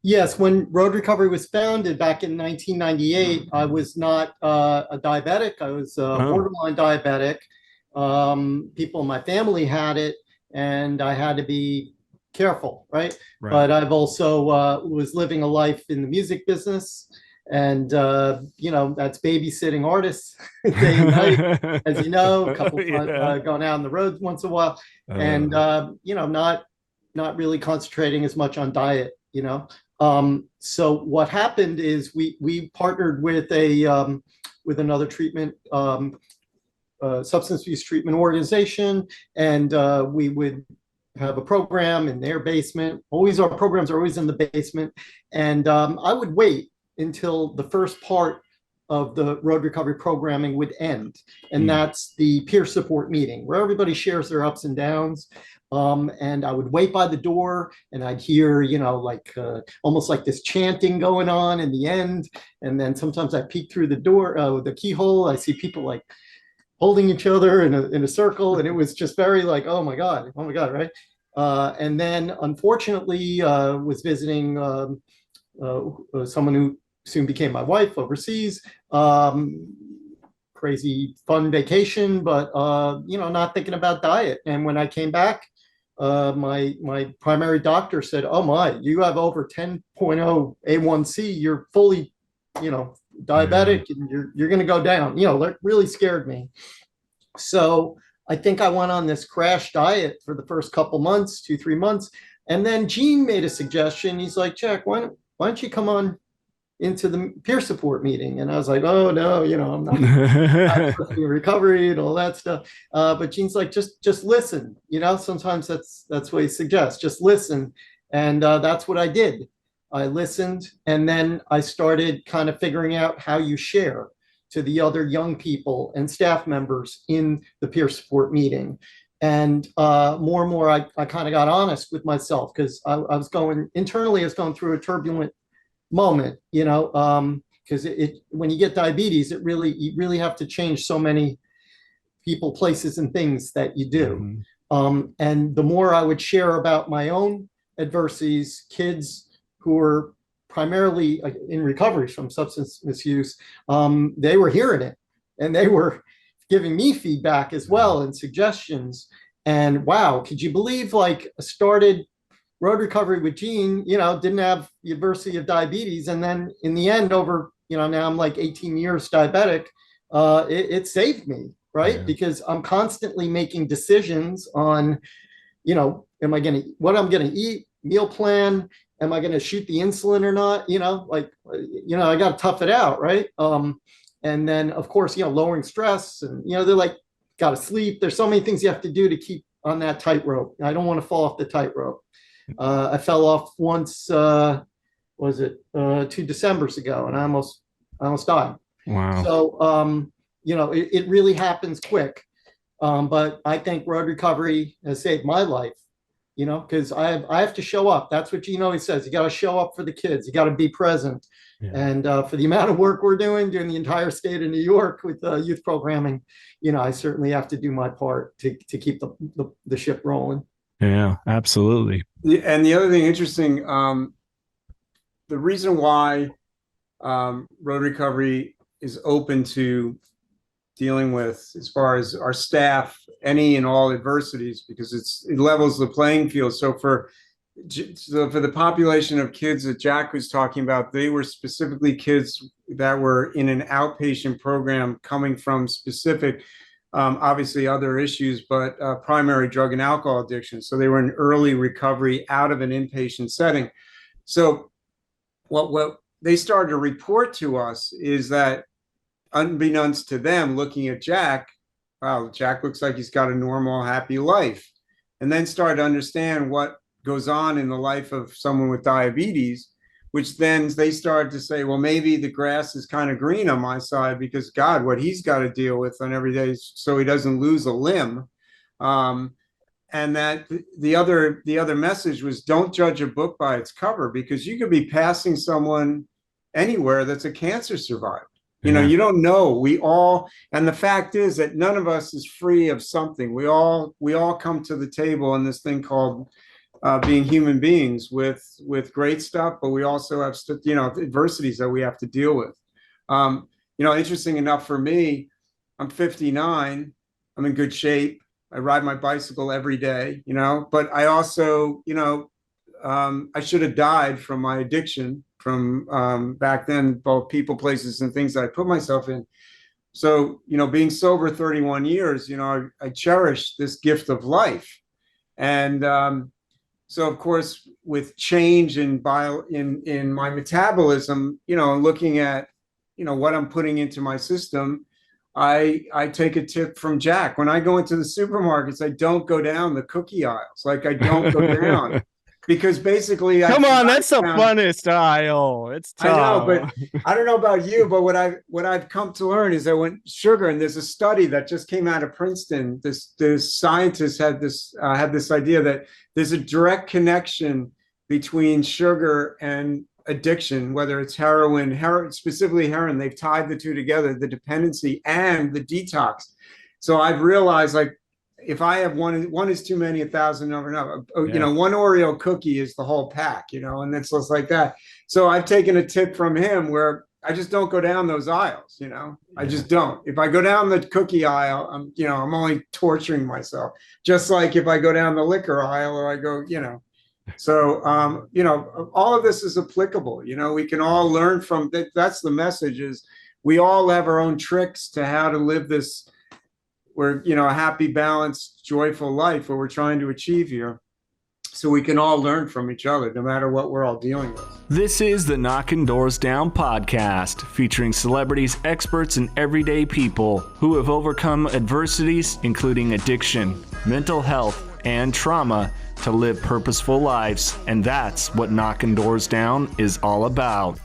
Yes, when Road Recovery was founded back in 1998, I was not a diabetic. I was Oh, borderline diabetic. People in my family had it, and I had to be careful, right? right. But I've also was living a life in the music business, and that's babysitting artists day and night, as you know, a couple Yeah. going out on the road once in a while, and Uh, not really concentrating as much on diet, so what happened is we partnered with a with another treatment substance abuse treatment organization, and we would have a program in their basement. Always our programs are always in the basement, and I would wait until the first part of the road recovery programming would end, and mm, that's the peer support meeting where everybody shares their ups and downs. And I would wait by the door, and I'd hear, like almost like this chanting going on in the end. And then sometimes I peek through the door, the keyhole. I see people like holding each other in a circle, and it was just very like, oh my god, right? And then unfortunately, was visiting someone who soon became my wife overseas. Crazy fun vacation, but not thinking about diet. And when I came back, my primary doctor said, "Oh my, you have over 10.0 A1C. You're fully, yeah. diabetic, and you're going to go down." That really scared me. So I think I went on this crash diet for the first couple months, 2, 3 months. And then Gene made a suggestion. He's like, Jack, why don't you come on into the peer support meeting? And I was like, oh no, I'm supposed to be in recovery and all that stuff. But Gene's like, just listen. Sometimes that's what he suggests. Just listen, and that's what I did. I listened, and then I started kind of figuring out how you share to the other young people and staff members in the peer support meeting. And more and more, I kind of got honest with myself because I was going internally, I was going through a turbulent moment, because when you get diabetes, you really have to change so many people, places, and things that you do. Mhm. And the more I would share about my own adversities, kids who were primarily in recovery from substance misuse, they were hearing it, and they were giving me feedback as Yeah. well and suggestions. And wow, could you believe, like, started road recovery with Gene, didn't have the adversity of diabetes. And then in the end, over, now I'm like 18 years diabetic. It saved me, right? Yeah. Because I'm constantly making decisions on, what I'm going to eat, meal plan, am I going to shoot the insulin or not? I got to tough it out, right? And then, of course, lowering stress, and, they're like, got to sleep. There's so many things you have to do to keep on that tightrope. I don't want to fall off the tightrope. I fell off once, was it 2 Decembers ago, and I almost died. Wow. So, it really happens quick. But I think road recovery has saved my life, because I have to show up. That's what Gene always says. You got to show up for the kids. You got to be present. Yeah. And for the amount of work we're doing the entire state of New York with youth programming, I certainly have to do my part to keep the ship rolling. Yeah, absolutely. And the other thing interesting, the reason why road recovery is open to dealing with, as far as our staff, any and all adversities, because it levels the playing field. So for the population of kids that Jack was talking about, they were specifically kids that were in an outpatient program coming from specific, obviously other issues, but primary drug and alcohol addiction. So they were in early recovery out of an inpatient setting. So what they started to report to us is that, unbeknownst to them, looking at Jack, wow, Jack looks like he's got a normal, happy life. And then started to understand what goes on in the life of someone with diabetes, which then they started to say, well, maybe the grass is kind of green on my side, because God, what he's got to deal with on every day so he doesn't lose a limb. And that the other message was, don't judge a book by its cover, because you could be passing someone anywhere that's a cancer survivor. Yeah. You don't know. And the fact is that none of us is free of something. We all come to the table in this thing called being human beings with great stuff, but we also have adversities that we have to deal with. Interesting enough for me, I'm 59. I'm in good shape. I ride my bicycle every day, but I also, I should have died from my addiction from back then, both people, places, and things that I put myself in. So, being sober 31 years, I cherish this gift of life. And so, of course, with change in my metabolism, looking at, what I'm putting into my system, I take a tip from Jack. When I go into the supermarkets, I don't go down the cookie aisles. Like, I don't go down. Because basically, come on, that's the funnest aisle. It's tough. I know, but I don't know about you, but what I've come to learn is that when sugar, and there's a study that just came out of Princeton, this scientists had this idea that there's a direct connection between sugar and addiction, whether it's heroin, specifically heroin. They've tied the two together, the dependency and the detox. So I've realized, like, if I have one is too many, 1,000 never enough. One Oreo cookie is the whole pack, and it's just like that. So I've taken a tip from him where I just don't go down those aisles. I just don't. If I go down the cookie aisle, I'm only torturing myself. Just like if I go down the liquor aisle, or I go, So, all of this is applicable. We can all learn from that. That's the message, is we all have our own tricks to how to live this, where, a happy, balanced, joyful life, where we're trying to achieve here. So we can all learn from each other, no matter what we're all dealing with. This is the Knocking Doors Down podcast, featuring celebrities, experts, and everyday people who have overcome adversities, including addiction, mental health, and trauma, to live purposeful lives. And that's what Knocking Doors Down is all about.